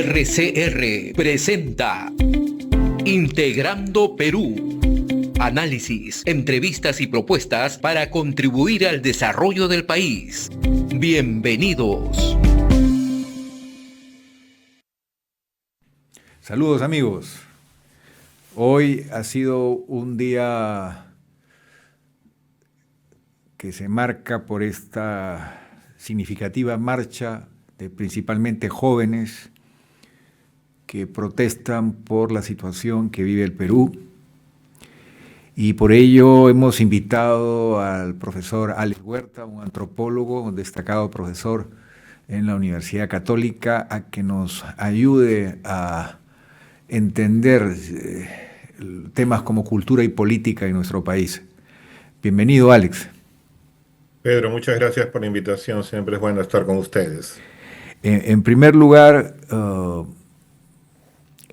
RCR presenta Integrando Perú. Análisis, entrevistas y propuestas para contribuir al desarrollo del país. Bienvenidos. Saludos amigos. Hoy ha sido un día que se marca por esta significativa marcha de principalmente jóvenes que protestan por la situación que vive el Perú. Y por ello hemos invitado al profesor Alex Huerta, un antropólogo, un destacado profesor en la Universidad Católica, a que nos ayude a entender temas como cultura y política en nuestro país. Bienvenido, Alex. Pedro, muchas gracias por la invitación. Siempre es bueno estar con ustedes. En primer lugar,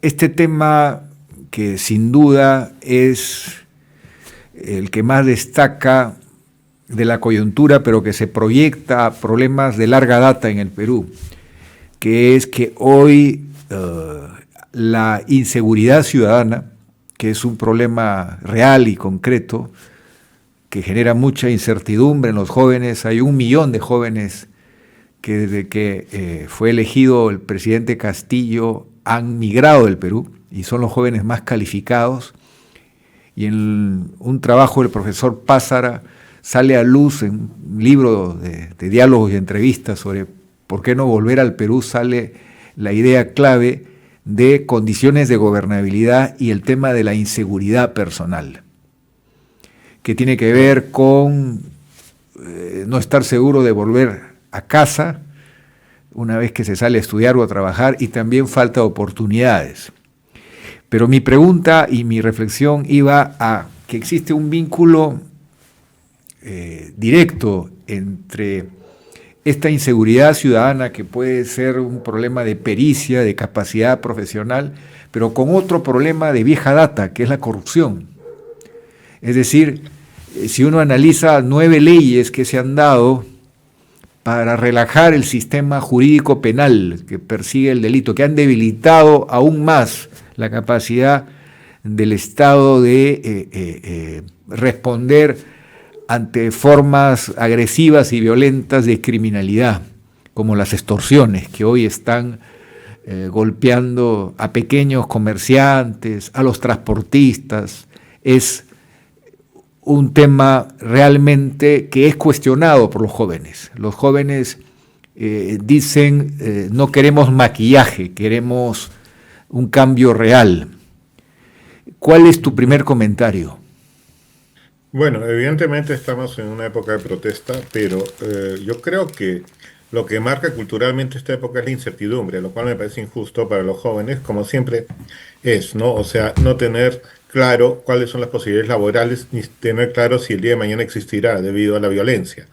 este tema que sin duda es el que más destaca de la coyuntura, pero que se proyecta a problemas de larga data en el Perú, que es que hoy la inseguridad ciudadana, que es un problema real y concreto, que genera mucha incertidumbre en los jóvenes. Hay 1 millón de jóvenes que desde que fue elegido el presidente Castillo han migrado del Perú y son los jóvenes más calificados. Y en un trabajo del profesor Pázara sale a luz, en un libro de diálogos y entrevistas sobre por qué no volver al Perú, sale la idea clave de condiciones de gobernabilidad y el tema de la inseguridad personal, que tiene que ver con no estar seguro de volver a casa una vez que se sale a estudiar o a trabajar, y también falta de oportunidades. Pero mi pregunta y mi reflexión iba a que existe un vínculo directo entre esta inseguridad ciudadana, que puede ser un problema de pericia, de capacidad profesional, pero con otro problema de vieja data, que es la corrupción. Es decir, si uno analiza 9 leyes que se han dado para relajar el sistema jurídico penal que persigue el delito, que han debilitado aún más la capacidad del Estado de responder ante formas agresivas y violentas de criminalidad, como las extorsiones, que hoy están golpeando a pequeños comerciantes, a los transportistas. Es un tema realmente que es cuestionado por los jóvenes. Los jóvenes dicen, no queremos maquillaje, queremos un cambio real. ¿Cuál es tu primer comentario? Bueno, evidentemente estamos en una época de protesta, pero yo creo que lo que marca culturalmente esta época es la incertidumbre, lo cual me parece injusto para los jóvenes, como siempre es, ¿no? O sea, no tener claro cuáles son las posibilidades laborales, ni tener claro si el día de mañana existirá debido a la violencia.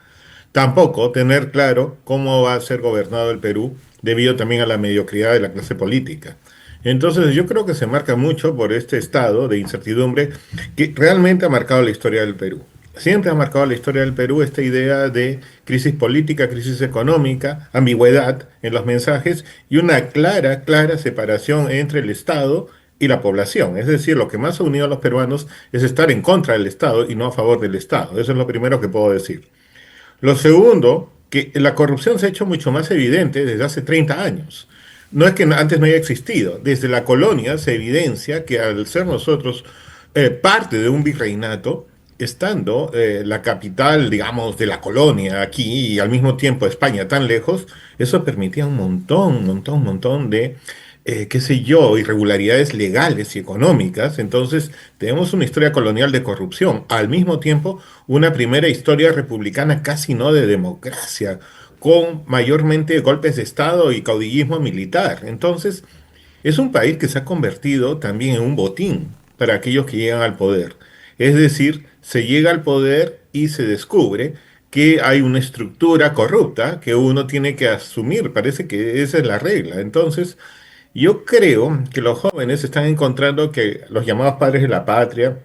Tampoco tener claro cómo va a ser gobernado el Perú debido también a la mediocridad de la clase política. Entonces yo creo que se marca mucho por este estado de incertidumbre que realmente ha marcado la historia del Perú. Siempre ha marcado la historia del Perú esta idea de crisis política, crisis económica, ambigüedad en los mensajes y una clara separación entre el Estado y la población. Es decir, lo que más ha unido a los peruanos es estar en contra del Estado y no a favor del Estado. Eso es lo primero que puedo decir. Lo segundo, que la corrupción se ha hecho mucho más evidente desde hace 30 años. No es que antes no haya existido. Desde la colonia se evidencia que al ser nosotros parte de un virreinato, estando la capital, digamos, de la colonia aquí y al mismo tiempo España tan lejos, eso permitía un montón de qué sé yo, irregularidades legales y económicas. Entonces, tenemos una historia colonial de corrupción, al mismo tiempo una primera historia republicana casi no de democracia, con mayormente golpes de Estado y caudillismo militar. Entonces, es un país que se ha convertido también en un botín para aquellos que llegan al poder. Es decir, se llega al poder y se descubre que hay una estructura corrupta que uno tiene que asumir. Parece que esa es la regla. Entonces, yo creo que los jóvenes están encontrando que los llamados padres de la patria,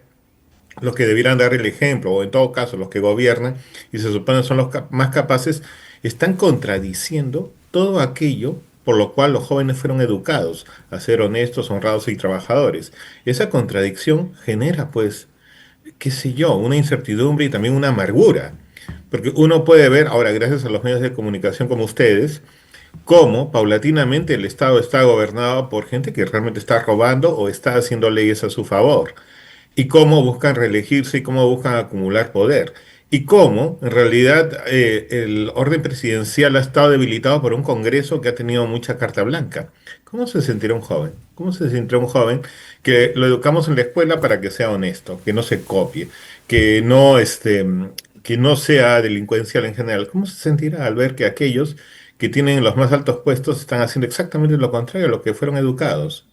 los que debieran dar el ejemplo, o en todo caso los que gobiernan y se supone son los más capaces, están contradiciendo todo aquello por lo cual los jóvenes fueron educados a ser honestos, honrados y trabajadores. Esa contradicción genera, pues, qué sé yo, una incertidumbre y también una amargura. Porque uno puede ver, ahora gracias a los medios de comunicación como ustedes, cómo paulatinamente el Estado está gobernado por gente que realmente está robando o está haciendo leyes a su favor, y cómo buscan reelegirse y cómo buscan acumular poder, y cómo en realidad el orden presidencial ha estado debilitado por un Congreso que ha tenido mucha carta blanca. ¿Cómo se sentirá un joven? ¿Cómo se sentirá un joven que lo educamos en la escuela para que sea honesto, que no se copie, que no sea delincuencial en general? ¿Cómo se sentirá al ver que aquellos que tienen los más altos puestos están haciendo exactamente lo contrario a lo que fueron educados?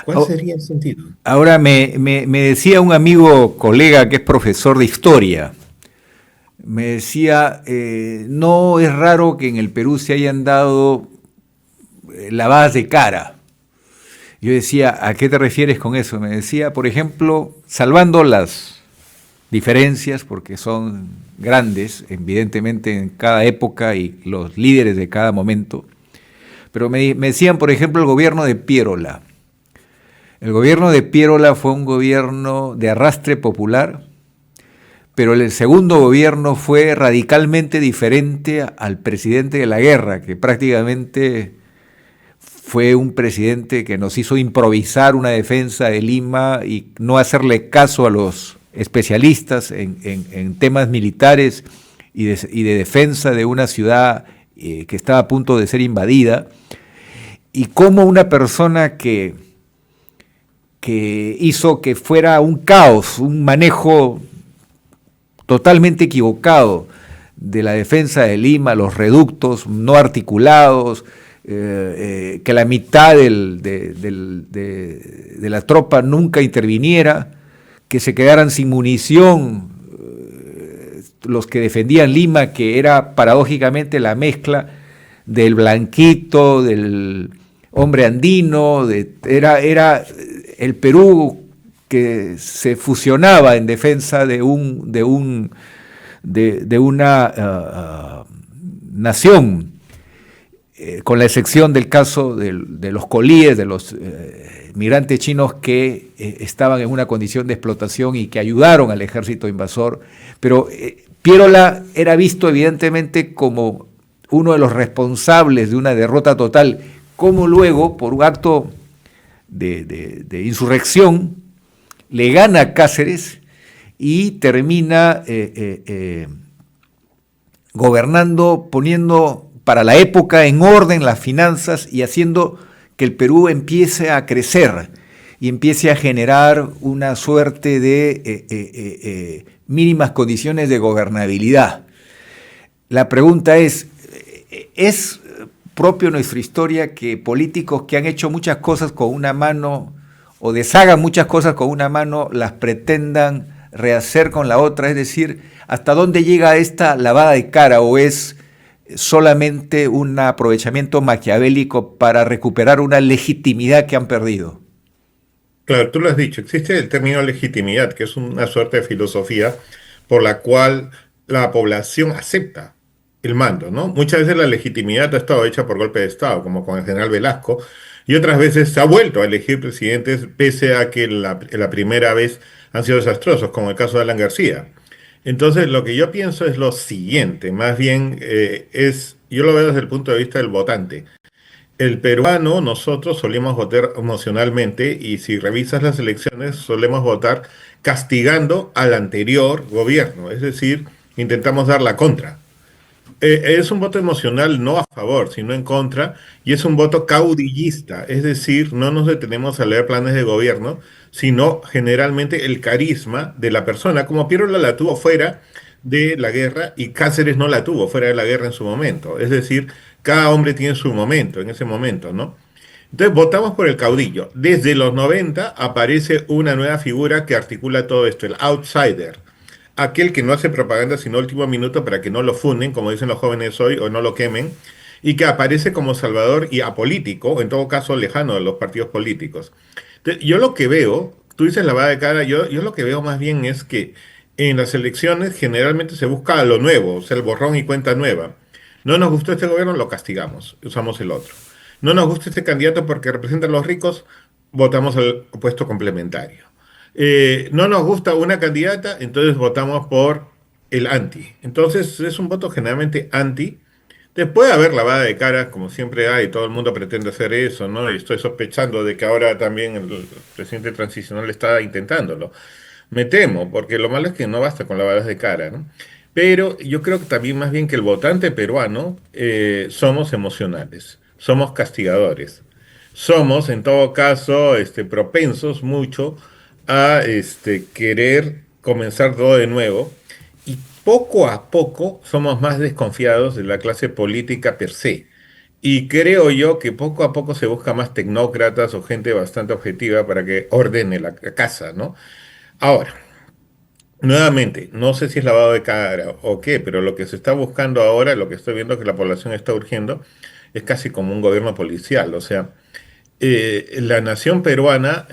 ¿Cuál Au- sería el sentido? Ahora me decía un amigo, colega que es profesor de historia, me decía, no es raro que en el Perú se hayan dado lavadas de cara. Yo decía, ¿a qué te refieres con eso? Me decía, por ejemplo, salvando las diferencias, porque son grandes, evidentemente en cada época y los líderes de cada momento, pero me decían, por ejemplo, el gobierno de Piérola. El gobierno de Piérola fue un gobierno de arrastre popular, pero el segundo gobierno fue radicalmente diferente al presidente de la guerra, que prácticamente fue un presidente que nos hizo improvisar una defensa de Lima y no hacerle caso a los especialistas en temas militares y de defensa de una ciudad que estaba a punto de ser invadida, y cómo una persona que hizo que fuera un caos, un manejo totalmente equivocado de la defensa de Lima, los reductos no articulados, que la mitad de la tropa nunca interviniera, que se quedaran sin munición los que defendían Lima, que era paradójicamente la mezcla del blanquito, del hombre andino, era el Perú que se fusionaba en defensa de una nación, con la excepción del caso de los colíes, de los migrantes chinos que estaban en una condición de explotación y que ayudaron al ejército invasor. Pero Piérola era visto evidentemente como uno de los responsables de una derrota total, como luego, por un acto de insurrección, le gana a Cáceres y termina gobernando, poniendo para la época en orden las finanzas y haciendo que el Perú empiece a crecer y empiece a generar una suerte de mínimas condiciones de gobernabilidad. La pregunta ¿es propio en nuestra historia que políticos que han hecho muchas cosas con una mano o deshagan muchas cosas con una mano las pretendan rehacer con la otra? Es decir, ¿hasta dónde llega esta lavada de cara o es solamente un aprovechamiento maquiavélico para recuperar una legitimidad que han perdido? Claro, tú lo has dicho, existe el término legitimidad, que es una suerte de filosofía por la cual la población acepta el mando, ¿no? Muchas veces la legitimidad ha estado hecha por golpe de Estado, como con el general Velasco, y otras veces se ha vuelto a elegir presidentes pese a que la primera vez han sido desastrosos, como el caso de Alan García. Entonces, lo que yo pienso es lo siguiente, más bien yo lo veo desde el punto de vista del votante. El peruano, nosotros solemos votar emocionalmente y si revisas las elecciones, solemos votar castigando al anterior gobierno, es decir, intentamos dar la contra. Es un voto emocional no a favor, sino en contra, y es un voto caudillista, es decir, no nos detenemos a leer planes de gobierno, sino generalmente el carisma de la persona, como Piérola la tuvo fuera de la guerra y Cáceres no la tuvo fuera de la guerra en su momento. Es decir, cada hombre tiene su momento, en ese momento, ¿no? Entonces votamos por el caudillo. Desde los 90 aparece una nueva figura que articula todo esto, el outsider, aquel que no hace propaganda sino último minuto para que no lo funen, como dicen los jóvenes hoy, o no lo quemen, y que aparece como salvador y apolítico, o en todo caso lejano de los partidos políticos. Entonces, yo lo que veo, tú dices lavada de cara, yo lo que veo más bien es que en las elecciones generalmente se busca lo nuevo, o sea, el borrón y cuenta nueva. No nos gustó este gobierno, lo castigamos, usamos el otro. no nos gusta este candidato porque representa a los ricos, votamos al opuesto complementario. No nos gusta una candidata, entonces votamos por el anti. Entonces es un voto generalmente anti. Después de haber lavada de cara, como siempre hay, todo el mundo pretende hacer eso, ¿no? Y estoy sospechando de que ahora también el presidente transicional está intentándolo. Me temo, porque lo malo es que no basta con lavadas de cara, ¿no? Pero yo creo que también más bien que el votante peruano somos emocionales, somos castigadores, somos en todo caso propensos mucho a querer comenzar todo de nuevo y poco a poco somos más desconfiados de la clase política per se. Y creo yo que poco a poco se busca más tecnócratas o gente bastante objetiva para que ordene la casa, ¿no? Ahora, nuevamente, no sé si es lavado de cara o qué, pero lo que se está buscando ahora, lo que estoy viendo que la población está urgiendo, es casi como un gobierno policial. O sea, la nación peruana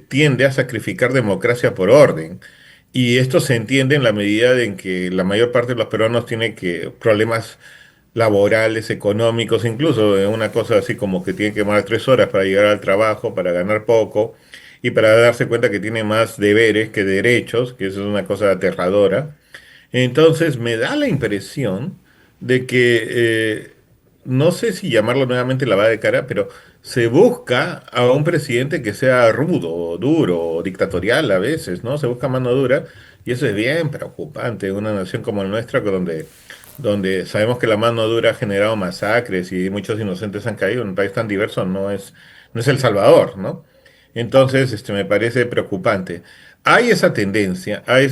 tiende a sacrificar democracia por orden. Y esto se entiende en la medida en que la mayor parte de los peruanos tiene problemas laborales, económicos, incluso una cosa así como que tiene que tomar 3 horas para llegar al trabajo, para ganar poco y para darse cuenta que tiene más deberes que derechos, que eso es una cosa aterradora. Entonces me da la impresión de que, no sé si llamarlo nuevamente lavada de cara, pero se busca a un presidente que sea rudo, duro, dictatorial a veces, ¿no? Se busca mano dura y eso es bien preocupante en una nación como la nuestra, donde sabemos que la mano dura ha generado masacres y muchos inocentes han caído en un país tan diverso, no es El Salvador, ¿no? Entonces, me parece preocupante. Hay esa tendencia a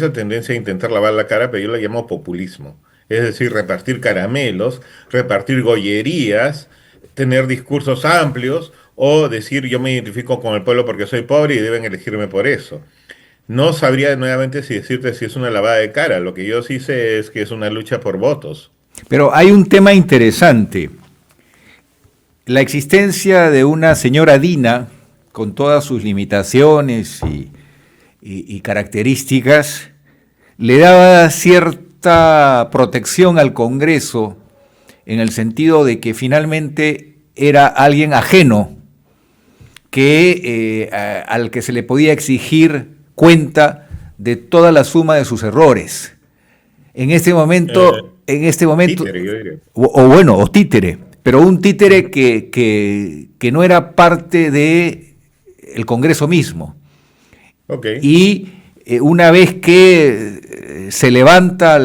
intentar lavar la cara, pero yo la llamo populismo. Es decir, repartir caramelos, repartir gollerías, tener discursos amplios o decir yo me identifico con el pueblo porque soy pobre y deben elegirme por eso. No sabría nuevamente si decirte si es una lavada de cara. Lo que yo sí sé es que es una lucha por votos. Pero hay un tema interesante. La existencia de una señora Dina, con todas sus limitaciones y características, le daba cierta protección al Congreso en el sentido de que finalmente era alguien ajeno al que se le podía exigir cuenta de toda la suma de sus errores. En este momento, Títere, yo diría. o títere, pero un títere que no era parte de el Congreso mismo. Ok. Y una vez que se levanta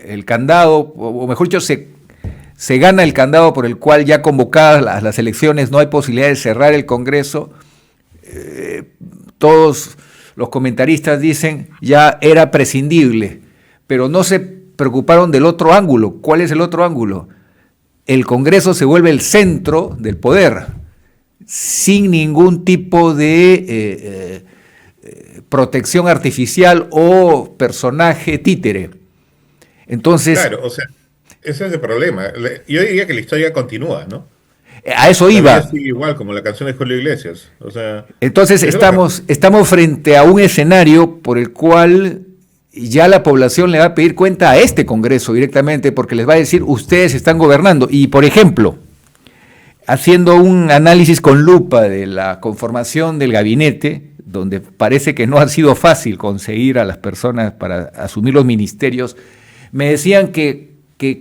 el candado, o mejor dicho, se gana el candado por el cual ya convocadas las elecciones no hay posibilidad de cerrar el Congreso, todos los comentaristas dicen ya era prescindible, pero no se preocuparon del otro ángulo. ¿Cuál es el otro ángulo? El Congreso se vuelve el centro del poder, sin ningún tipo de protección artificial o personaje títere. Entonces, Claro, o sea, ese es el problema. Yo diría que la historia continúa, ¿no? a eso La vida iba. sigue igual como la canción de Julio Iglesias. O sea, Entonces eso es lo que... estamos frente a un escenario por el cual ya la población le va a pedir cuenta a este Congreso directamente, porque les va a decir, ustedes están gobernando. Y, por ejemplo, haciendo un análisis con lupa de la conformación del gabinete, donde parece que no ha sido fácil conseguir a las personas para asumir los ministerios, me decían que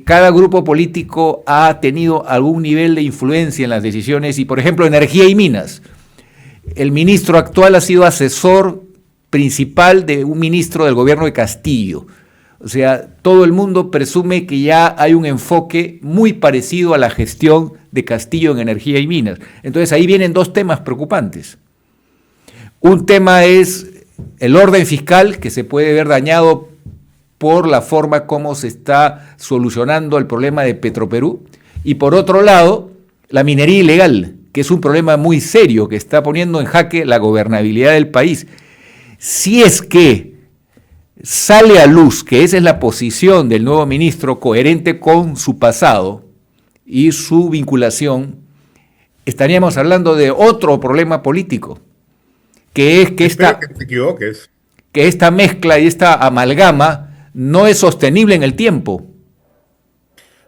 cada grupo político ha tenido algún nivel de influencia en las decisiones y, por ejemplo, energía y minas. El ministro actual ha sido asesor principal de un ministro del gobierno de Castillo. O sea, todo el mundo presume que ya hay un enfoque muy parecido a la gestión de Castillo en energía y minas. Entonces ahí vienen dos temas preocupantes. Un tema es el orden fiscal, que se puede ver dañado por la forma como se está solucionando el problema de Petroperú, y por otro lado, la minería ilegal, que es un problema muy serio que está poniendo en jaque la gobernabilidad del país. Si es que sale a luz que esa es la posición del nuevo ministro, coherente con su pasado y su vinculación, estaríamos hablando de otro problema político, que es Espero que te equivoques. que esta mezcla y esta amalgama no es sostenible en el tiempo.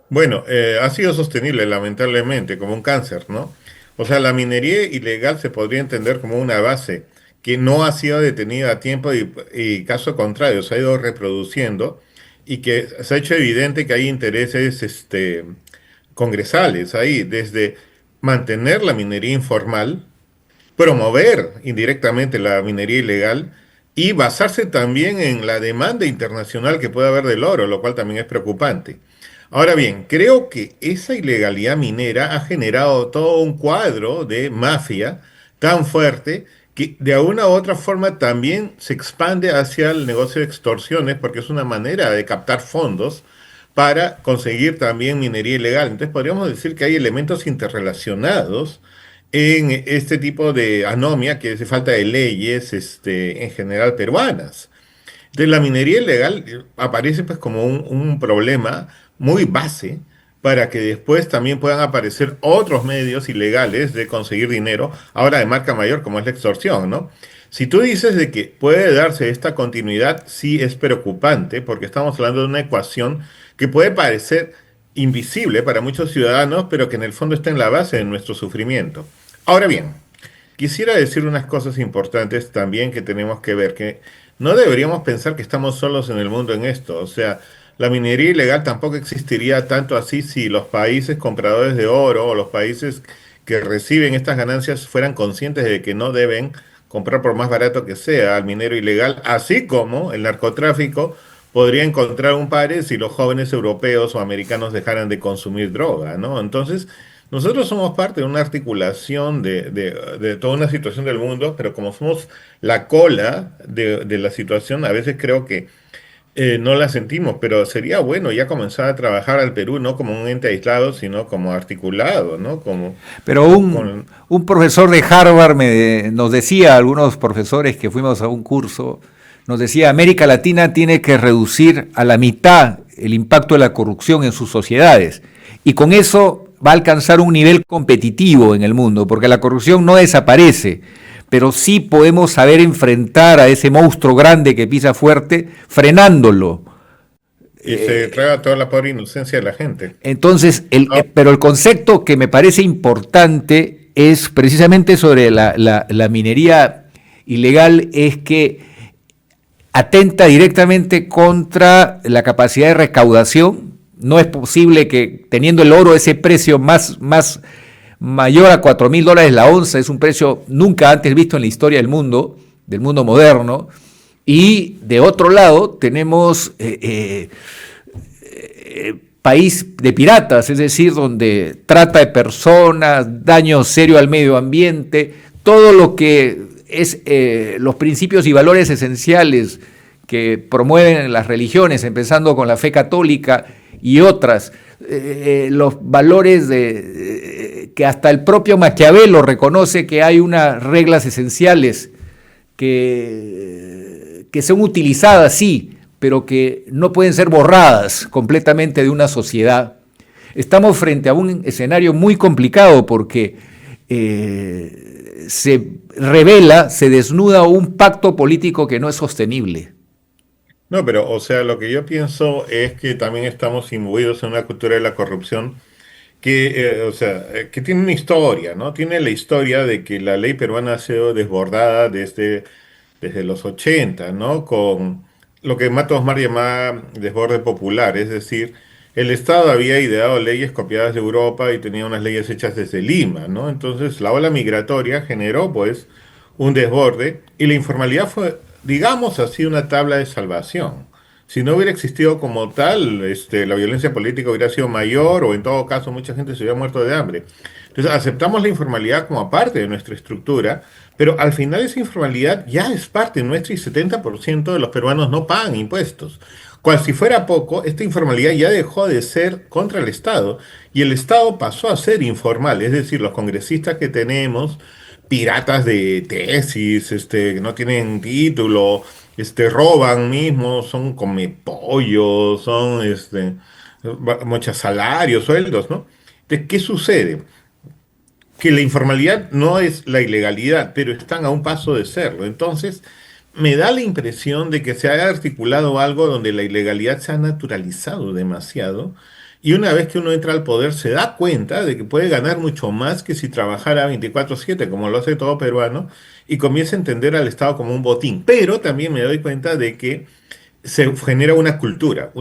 Bueno, ha sido sostenible, lamentablemente, como un cáncer, ¿no? O sea, la minería ilegal se podría entender como una base que no ha sido detenida a tiempo y caso contrario, se ha ido reproduciendo y que se ha hecho evidente que hay intereses, congresales ahí, desde mantener la minería informal, promover indirectamente la minería ilegal y basarse también en la demanda internacional que puede haber del oro, lo cual también es preocupante. Ahora bien, creo que esa ilegalidad minera ha generado todo un cuadro de mafia tan fuerte que de una u otra forma también se expande hacia el negocio de extorsiones porque es una manera de captar fondos para conseguir también minería ilegal. Entonces podríamos decir que hay elementos interrelacionados en este tipo de anomia, que es falta de leyes, en general peruanas. Entonces la minería ilegal aparece pues como un problema muy base para que después también puedan aparecer otros medios ilegales de conseguir dinero, ahora de marca mayor como es la extorsión, ¿no? Si tú dices de que puede darse esta continuidad, sí es preocupante porque estamos hablando de una ecuación que puede parecer invisible para muchos ciudadanos, pero que en el fondo está en la base de nuestro sufrimiento. Ahora bien, quisiera decir unas cosas importantes también que tenemos que ver, que no deberíamos pensar que estamos solos en el mundo en esto. O sea, la minería ilegal tampoco existiría tanto así si los países compradores de oro o los países que reciben estas ganancias fueran conscientes de que no deben comprar por más barato que sea al minero ilegal, así como el narcotráfico podría encontrar un par si los jóvenes europeos o americanos dejaran de consumir droga, ¿no? Entonces, nosotros somos parte de una articulación de toda una situación del mundo, pero como somos la cola de la situación, a veces creo que no la sentimos, pero sería bueno ya comenzar a trabajar al Perú no como un ente aislado, sino como articulado, ¿no? Como Pero con... un profesor de Harvard nos decía, algunos profesores que fuimos a un curso, nos decía, América Latina tiene que reducir a la mitad el impacto de la corrupción en sus sociedades. Y con eso va a alcanzar un nivel competitivo en el mundo, porque la corrupción no desaparece, pero sí podemos saber enfrentar a ese monstruo grande que pisa fuerte, frenándolo. Y se traga toda la pobre inocencia de la gente. Entonces, Ah, pero el concepto que me parece importante es precisamente sobre la minería ilegal, es que atenta directamente contra la capacidad de recaudación. No es posible que teniendo el oro ese precio más mayor a $4,000 la onza, es un precio nunca antes visto en la historia del mundo moderno. Y de otro lado tenemos país de piratas, es decir, donde trata de personas, daño serio al medio ambiente, todo lo que es los principios y valores esenciales que promueven las religiones, empezando con la fe católica y otras, los valores que hasta el propio Maquiavelo reconoce que hay unas reglas esenciales que son utilizadas, sí, pero que no pueden ser borradas completamente de una sociedad. Estamos frente a un escenario muy complicado porque se revela, se desnuda un pacto político que no es sostenible. no, pero o sea, lo que yo pienso es que también estamos imbuidos en una cultura de la corrupción que, o sea, que tiene una historia, ¿no? Tiene la historia de que la ley peruana ha sido desbordada desde los 80, ¿no? Con lo que Matos Mar llamaba desborde popular, es decir, el Estado había ideado leyes copiadas de Europa y tenía unas leyes hechas desde Lima, ¿no? Entonces la ola migratoria generó, pues, un desborde y la informalidad fue, digamos así, una tabla de salvación. Si no hubiera existido como tal, la violencia política hubiera sido mayor o en todo caso mucha gente se hubiera muerto de hambre. Entonces aceptamos la informalidad como parte de nuestra estructura, pero al final esa informalidad ya es parte nuestra y 70% de los peruanos no pagan impuestos. Cual si fuera poco, esta informalidad ya dejó de ser contra el Estado y el Estado pasó a ser informal, es decir, los congresistas que tenemos, piratas de tesis, que no tienen título, roban mismos, son come pollo, son muchos salarios, sueldos, ¿no? Entonces, ¿qué sucede? Que la informalidad no es la ilegalidad, pero están a un paso de serlo. Entonces, me da la impresión de que se ha articulado algo donde la ilegalidad se ha naturalizado demasiado y una vez que uno entra al poder se da cuenta de que puede ganar mucho más que si trabajara 24/7, como lo hace todo peruano, y comienza a entender al Estado como un botín. Pero también me doy cuenta de que se genera una cultura,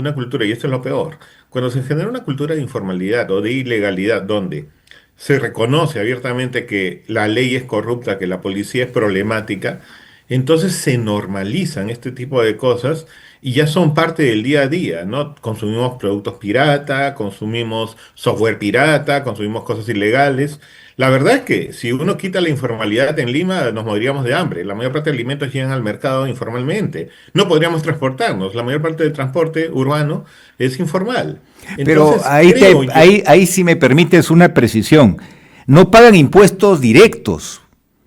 y esto es lo peor. Cuando se genera una cultura de informalidad o de ilegalidad, donde se reconoce abiertamente que la ley es corrupta, que la policía es problemática, entonces se normalizan este tipo de cosas y ya son parte del día a día, ¿no? Consumimos productos pirata, consumimos software pirata, consumimos cosas ilegales. La verdad es que si uno quita la informalidad en Lima, nos moriríamos de hambre. La mayor parte de alimentos llegan al mercado informalmente. No podríamos transportarnos. La mayor parte del transporte urbano es informal. Pero Entonces, creo yo, ahí sí me permites una precisión. No pagan impuestos directos,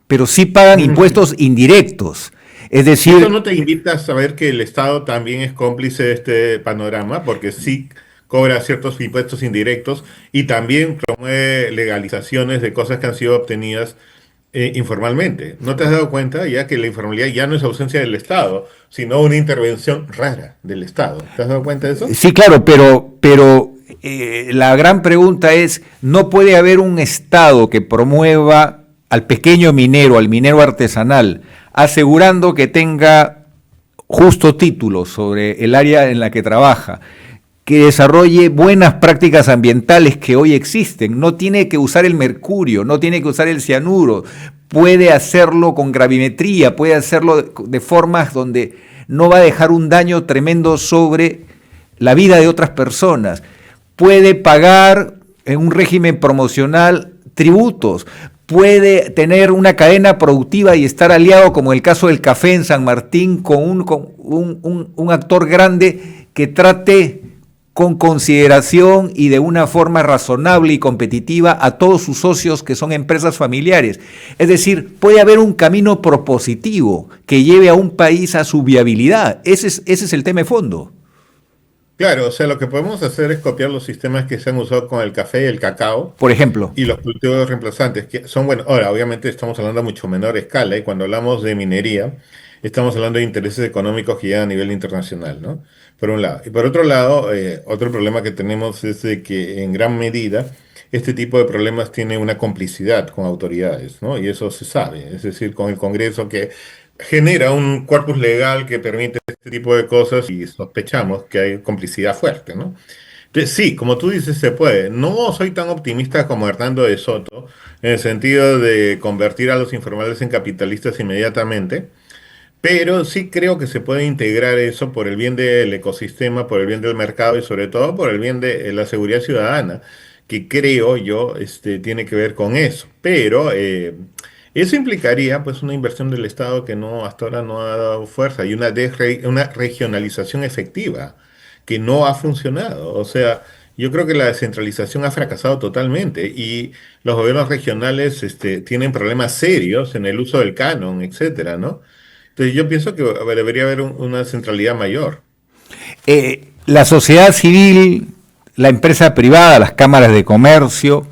pero sí pagan mm, impuestos indirectos. Es eso decir, no te invita a saber que el Estado también es cómplice de este panorama, porque sí cobra ciertos impuestos indirectos y también promueve legalizaciones de cosas que han sido obtenidas informalmente. ¿No te has dado cuenta ya que la informalidad ya no es ausencia del Estado, sino una intervención rara del Estado? ¿Te has dado cuenta de eso? sí, claro, pero la gran pregunta es, ¿no puede haber un Estado que promueva al pequeño minero, al minero artesanal, asegurando que tenga justo título sobre el área en la que trabaja, que desarrolle buenas prácticas ambientales que hoy existen? No tiene que usar el mercurio, no tiene que usar el cianuro, puede hacerlo con gravimetría, puede hacerlo de formas donde no va a dejar un daño tremendo sobre la vida de otras personas, puede pagar en un régimen promocional tributos, puede tener una cadena productiva y estar aliado, como el caso del café en San Martín, con un actor grande que trate con consideración y de una forma razonable y competitiva a todos sus socios que son empresas familiares. Es decir, puede haber un camino propositivo que lleve a un país a su viabilidad. Ese es el tema de fondo. Claro, o sea, lo que podemos hacer es copiar los sistemas que se han usado con el café y el cacao Por ejemplo, y los cultivos reemplazantes, que son, bueno, ahora obviamente estamos hablando a mucho menor escala y cuando hablamos de minería, estamos hablando de intereses económicos que llegan a nivel internacional, ¿no? Por un lado. Y por otro lado, otro problema que tenemos es de que en gran medida este tipo de problemas tiene una complicidad con autoridades, ¿no? Y eso se sabe, es decir, con el Congreso que genera un corpus legal que permite este tipo de cosas y sospechamos que hay complicidad fuerte, ¿no? Entonces, sí, como tú dices, se puede. No soy tan optimista como Hernando de Soto, en el sentido de convertir a los informales en capitalistas inmediatamente, pero sí creo que se puede integrar eso por el bien del ecosistema, por el bien del mercado y sobre todo por el bien de la seguridad ciudadana, que creo yo tiene que ver con eso. Pero eso implicaría pues una inversión del Estado que no hasta ahora no ha dado fuerza y una regionalización efectiva que no ha funcionado. O sea, yo creo que la descentralización ha fracasado totalmente y los gobiernos regionales tienen problemas serios en el uso del canon, etcétera, ¿no? Entonces yo pienso que debería haber una centralidad mayor. la sociedad civil, la empresa privada, las cámaras de comercio,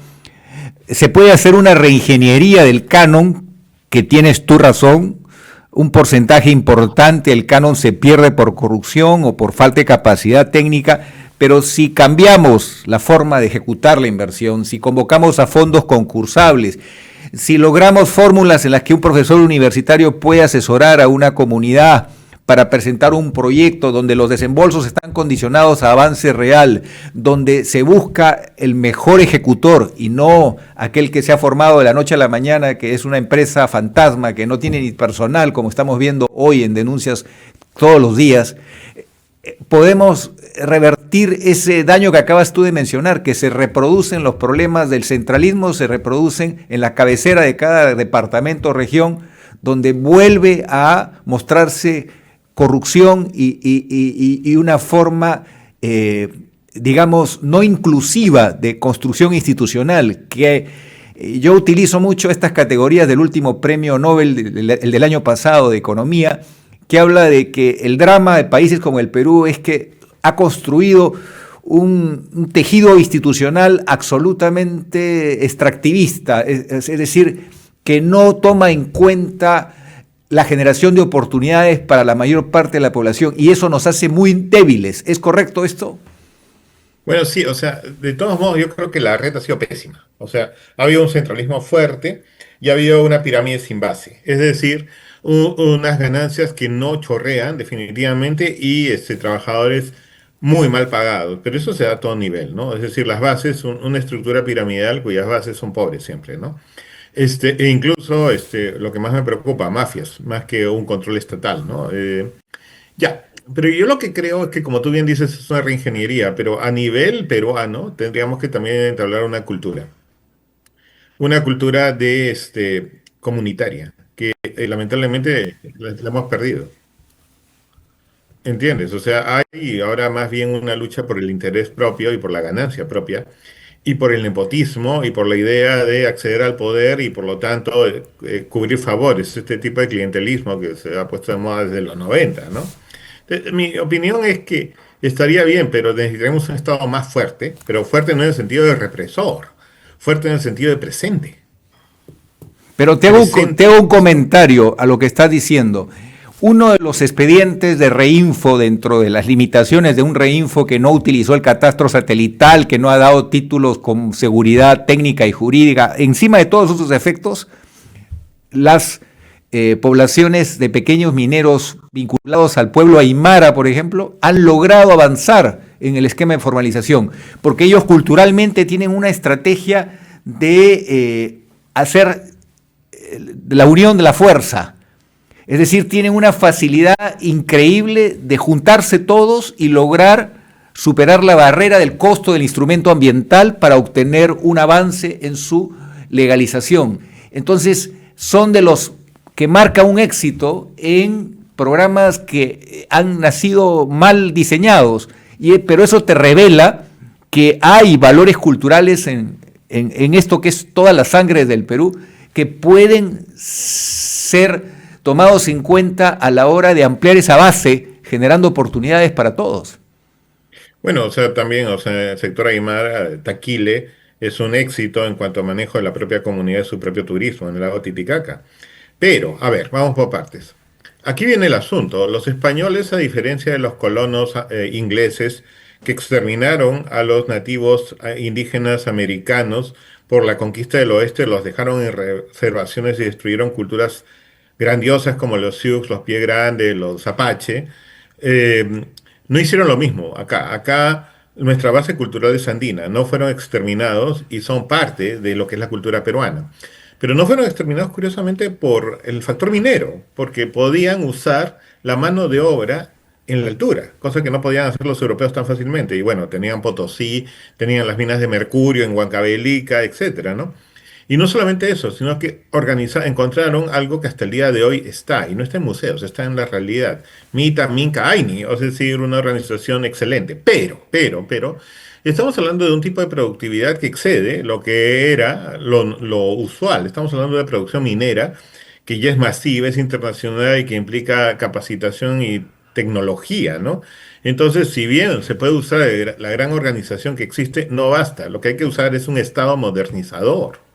se puede hacer una reingeniería del canon, que tienes tu razón, un porcentaje importante del canon se pierde por corrupción o por falta de capacidad técnica, pero si cambiamos la forma de ejecutar la inversión, si convocamos a fondos concursables, si logramos fórmulas en las que un profesor universitario puede asesorar a una comunidad para presentar un proyecto donde los desembolsos están condicionados a avance real, donde se busca el mejor ejecutor y no aquel que se ha formado de la noche a la mañana, que es una empresa fantasma, que no tiene ni personal, como estamos viendo hoy en denuncias todos los días, podemos revertir ese daño que acabas tú de mencionar, que se reproducen los problemas del centralismo, se reproducen en la cabecera de cada departamento o región, donde vuelve a mostrarse corrupción y una forma, digamos, no inclusiva de construcción institucional, que yo utilizo mucho estas categorías del último premio Nobel, el del año pasado de Economía, que habla de que el drama de países como el Perú es que ha construido un tejido institucional absolutamente extractivista, es decir, que no toma en cuenta la generación de oportunidades para la mayor parte de la población, y eso nos hace muy débiles. ¿Es correcto esto? Bueno, sí, o sea, de todos modos yo creo que la red ha sido pésima. O sea, ha habido un centralismo fuerte y ha habido una pirámide sin base. Es decir, unas ganancias que no chorrean definitivamente y trabajadores muy mal pagados. Pero eso se da a todo nivel, ¿no? Es decir, las bases, una estructura piramidal cuyas bases son pobres siempre, ¿no? E incluso lo que más me preocupa, mafias, más que un control estatal, ¿no? Ya, pero yo lo que creo es que, como tú bien dices, es una reingeniería, pero a nivel peruano tendríamos que también entablar una cultura de comunitaria, que lamentablemente la hemos perdido. ¿Entiendes? O sea, hay ahora más bien una lucha por el interés propio y por la ganancia propia, y por el nepotismo y por la idea de acceder al poder y por lo tanto cubrir favores, este tipo de clientelismo que se ha puesto de moda desde los 90, ¿no? Mi opinión es que estaría bien, pero necesitaríamos un Estado más fuerte, pero fuerte no en el sentido de represor, fuerte en el sentido de presente. Pero te Presente. hago un comentario a lo que estás diciendo. Uno de los expedientes de Reinfo, dentro de las limitaciones de un Reinfo que no utilizó el catastro satelital, que no ha dado títulos con seguridad técnica y jurídica, encima de todos esos efectos, las poblaciones de pequeños mineros vinculados al pueblo aymara, por ejemplo, han logrado avanzar en el esquema de formalización, porque ellos culturalmente tienen una estrategia de hacer la unión de la fuerza. Es decir, tienen una facilidad increíble de juntarse todos y lograr superar la barrera del costo del instrumento ambiental para obtener un avance en su legalización. Entonces, son de los que marcan un éxito en programas que han nacido mal diseñados, pero eso te revela que hay valores culturales en esto que es toda la sangre del Perú, que pueden ser tomados en cuenta a la hora de ampliar esa base, generando oportunidades para todos. Bueno, o sea, también, o sea, el sector Aymara, Taquile, es un éxito en cuanto a manejo de la propia comunidad de su propio turismo en el lago Titicaca. Pero, a ver, vamos por partes. Aquí viene el asunto. Los españoles, a diferencia de los colonos ingleses que exterminaron a los nativos indígenas americanos por la conquista del oeste, los dejaron en reservaciones y destruyeron culturas grandiosas como los Sioux, los Pie Grande, los Apache, eh, no hicieron lo mismo acá. Acá nuestra base cultural es andina, no fueron exterminados y son parte de lo que es la cultura peruana. Pero no fueron exterminados curiosamente por el factor minero, porque podían usar la mano de obra en la altura, cosa que no podían hacer los europeos tan fácilmente. Y bueno, tenían Potosí, tenían las minas de mercurio en Huancavelica, etcétera, ¿no? Y no solamente eso, sino que encontraron algo que hasta el día de hoy está, y no está en museos, está en la realidad. Mita Minca Aini, es decir, una organización excelente. Pero, estamos hablando de un tipo de productividad que excede lo que era lo usual. Estamos hablando de producción minera, que ya es masiva, es internacional y que implica capacitación y tecnología, ¿no? Entonces, si bien se puede usar la gran organización que existe, no basta. Lo que hay que usar es un Estado modernizador,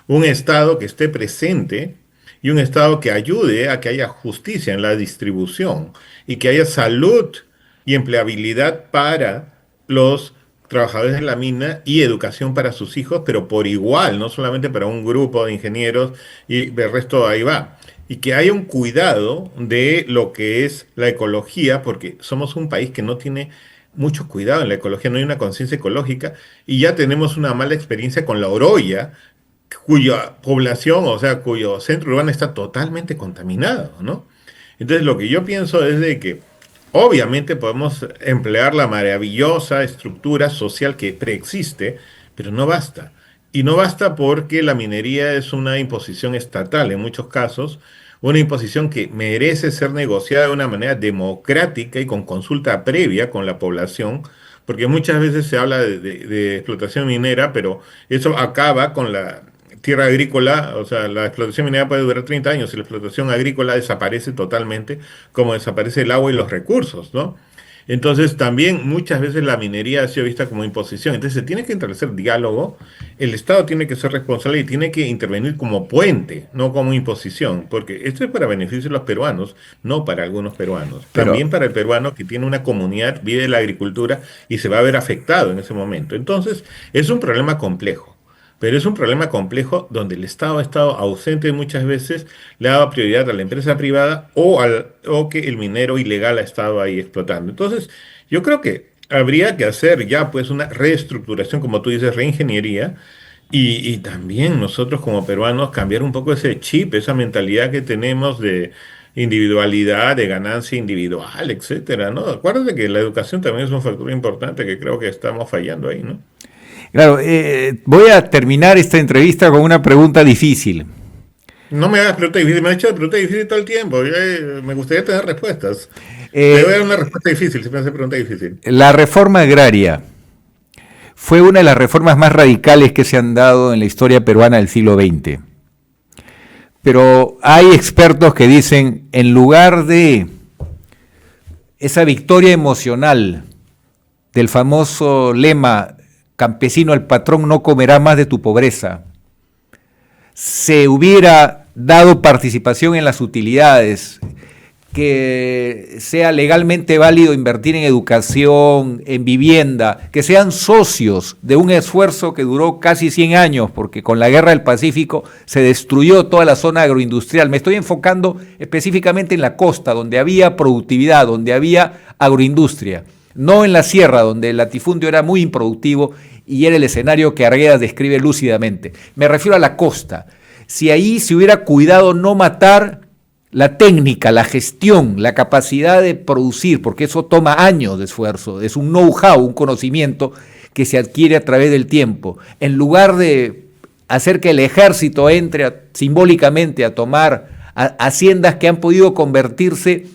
un Estado que esté presente y un Estado que ayude a que haya justicia en la distribución y que haya salud y empleabilidad para los trabajadores de la mina y educación para sus hijos, pero por igual, no solamente para un grupo de ingenieros y el resto ahí va. Y que haya un cuidado de lo que es la ecología, porque somos un país que no tiene mucho cuidado en la ecología, no hay una conciencia ecológica y ya tenemos una mala experiencia con la oroya, cuya población, o sea, cuyo centro urbano está totalmente contaminado, ¿no? Entonces, lo que yo pienso es de que obviamente podemos emplear la maravillosa estructura social que preexiste, pero no basta. Y no basta porque la minería es una imposición estatal en muchos casos, una imposición que merece ser negociada de una manera democrática y con consulta previa con la población, porque muchas veces se habla de explotación minera, pero eso acaba con la tierra agrícola. O sea, la explotación minera puede durar 30 años y la explotación agrícola desaparece totalmente, como desaparece el agua y los recursos, ¿no? Entonces, también muchas veces la minería ha sido vista como imposición. Entonces, se tiene que establecer diálogo, el Estado tiene que ser responsable y tiene que intervenir como puente, no como imposición, porque esto es para beneficio de los peruanos, no para algunos peruanos. Pero También para el peruano que tiene una comunidad, vive de la agricultura y se va a ver afectado en ese momento. Entonces, es un problema complejo. Pero es un problema complejo donde el Estado ha estado ausente muchas veces, le ha dado prioridad a la empresa privada o que el minero ilegal ha estado ahí explotando. Entonces, yo creo que habría que hacer ya pues una reestructuración, como tú dices, reingeniería, y también nosotros como peruanos cambiar un poco ese chip, esa mentalidad que tenemos de individualidad, de ganancia individual, etcétera, ¿no? Acuérdate que la educación también es un factor importante que creo que estamos fallando ahí, ¿no? claro, voy a terminar esta entrevista con una pregunta difícil. No me hagas preguntas difíciles, me has hecho preguntas difíciles todo el tiempo. Me gustaría tener respuestas. Te voy a dar Eh, una respuesta difícil si me hace pregunta difícil. la reforma agraria fue una de las reformas más radicales que se han dado en la historia peruana del siglo XX. Pero hay expertos que dicen, en lugar de esa victoria emocional del famoso lema, campesino el patrón no comerá más de tu pobreza, se hubiera dado participación en las utilidades, que sea legalmente válido invertir en educación, en vivienda, que sean socios de un esfuerzo que duró casi 100 años, porque con la Guerra del Pacífico se destruyó toda la zona agroindustrial. Me estoy enfocando específicamente en la costa, donde había productividad, donde había agroindustria, no en la sierra, donde el latifundio era muy improductivo y era el escenario que Arguedas describe lúcidamente. Me refiero a la costa. Si ahí se hubiera cuidado no matar la técnica, la gestión, la capacidad de producir, porque eso toma años de esfuerzo, es un know-how, un conocimiento que se adquiere a través del tiempo. En lugar de hacer que el ejército entre simbólicamente a tomar haciendas que han podido convertirse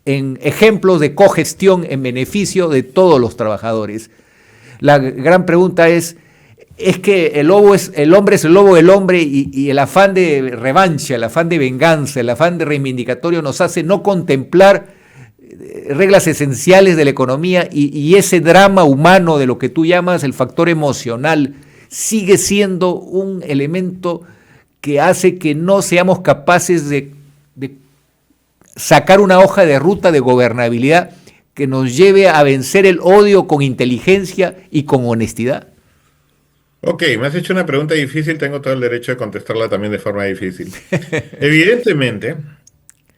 en ejemplos de cogestión en beneficio de todos los trabajadores. La gran pregunta es que el hombre es el lobo del hombre y el afán de revancha, el afán de venganza, el afán de reivindicatorio nos hace no contemplar reglas esenciales de la economía y ese drama humano de lo que tú llamas el factor emocional sigue siendo un elemento que hace que no seamos capaces de sacar una hoja de ruta de gobernabilidad que nos lleve a vencer el odio con inteligencia y con honestidad. Ok, me has hecho una pregunta difícil, tengo todo el derecho de contestarla también de forma difícil. Evidentemente,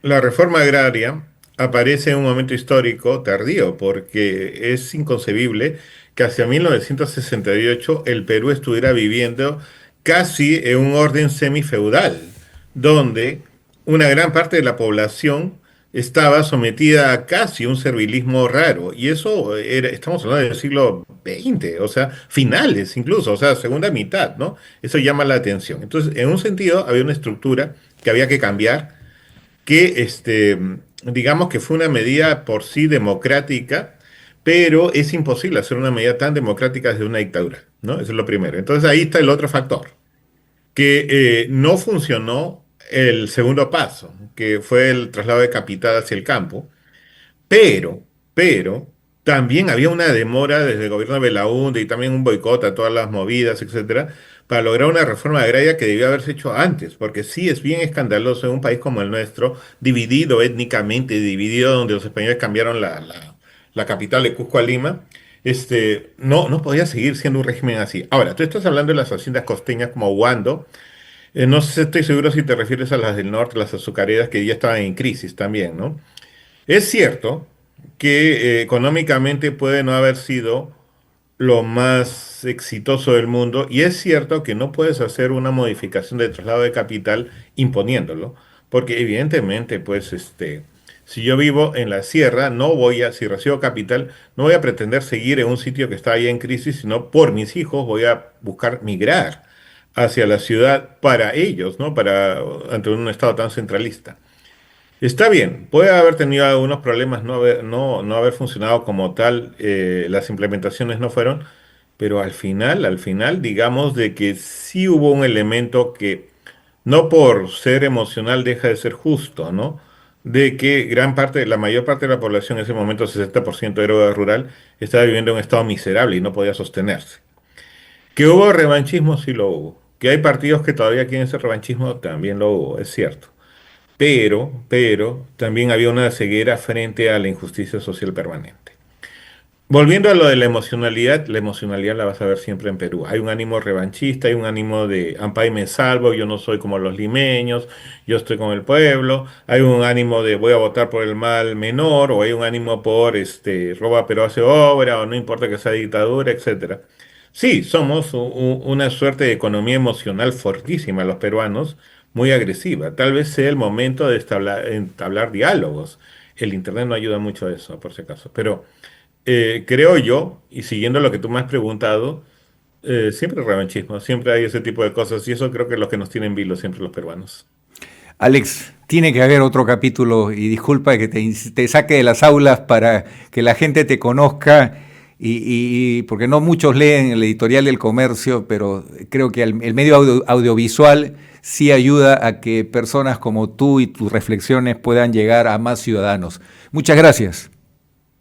la reforma agraria aparece en un momento histórico tardío, porque es inconcebible que hacia 1968 el Perú estuviera viviendo casi en un orden semifeudal, donde una gran parte de la población estaba sometida a casi un servilismo raro. Y eso era, estamos hablando del siglo XX, o sea, finales incluso, o sea, segunda mitad, ¿no? Eso llama la atención. Entonces, en un sentido, había una estructura que había que cambiar que digamos que fue una medida por sí democrática, pero es imposible hacer una medida tan democrática desde una dictadura, ¿no? Eso es lo primero. Entonces ahí está el otro factor, que no funcionó el segundo paso, que fue el traslado de capital hacia el campo, pero también había una demora desde el gobierno de Belaúnde y también un boicot a todas las movidas, etcétera, para lograr una reforma agraria que debió haberse hecho antes, porque sí es bien escandaloso en un país como el nuestro, dividido étnicamente, dividido donde los españoles cambiaron la capital de Cusco a Lima, no podía seguir siendo un régimen así. Ahora, tú estás hablando de las haciendas costeñas como Huando, no sé, estoy seguro si te refieres a las del norte, las azucareras, que ya estaban en crisis también, ¿no? Es cierto que económicamente puede no haber sido lo más exitoso del mundo y es cierto que no puedes hacer una modificación de traslado de capital imponiéndolo, porque evidentemente, pues, si yo vivo en la sierra, si recibo capital, no voy a pretender seguir en un sitio que está ahí en crisis, sino por mis hijos voy a buscar migrar hacia la ciudad para ellos, ¿no? Ante un estado tan centralista. Está bien, puede haber tenido algunos problemas, no haber funcionado como tal, las implementaciones no fueron, pero al final, digamos de que sí hubo un elemento que no por ser emocional deja de ser justo, ¿no? de que la mayor parte de la población en ese momento, 60% era rural, estaba viviendo en un estado miserable y no podía sostenerse. Que hubo revanchismo, sí lo hubo. Que hay partidos que todavía quieren ese revanchismo, también lo hubo, es cierto. Pero, también había una ceguera frente a la injusticia social permanente. Volviendo a lo de la emocionalidad la vas a ver siempre en Perú. Hay un ánimo revanchista, hay un ánimo de ampay me salvo, yo no soy como los limeños, yo estoy con el pueblo. Hay un ánimo de voy a votar por el mal menor, o hay un ánimo por roba pero hace obra, o no importa que sea dictadura, etcétera. Sí, somos una suerte de economía emocional fortísima los peruanos, muy agresiva. Tal vez sea el momento de entablar diálogos. El internet no ayuda mucho a eso, por si acaso. Pero creo yo, y siguiendo lo que tú me has preguntado, siempre hay revanchismo, siempre hay ese tipo de cosas, y eso creo que es lo que nos tiene en vilo siempre los peruanos. Alex, tiene que haber otro capítulo y disculpa que te saque de las aulas para que la gente te conozca porque no muchos leen el editorial del Comercio, pero creo que el medio audiovisual sí ayuda a que personas como tú y tus reflexiones puedan llegar a más ciudadanos. Muchas gracias.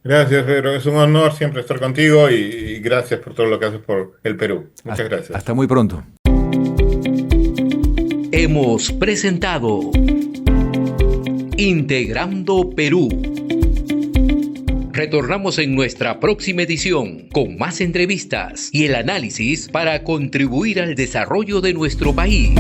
Gracias, Pedro. Es un honor siempre estar contigo y gracias por todo lo que haces por el Perú. Muchas gracias. Hasta muy pronto. Hemos presentado Integrando Perú. Retornamos en nuestra próxima edición con más entrevistas y el análisis para contribuir al desarrollo de nuestro país.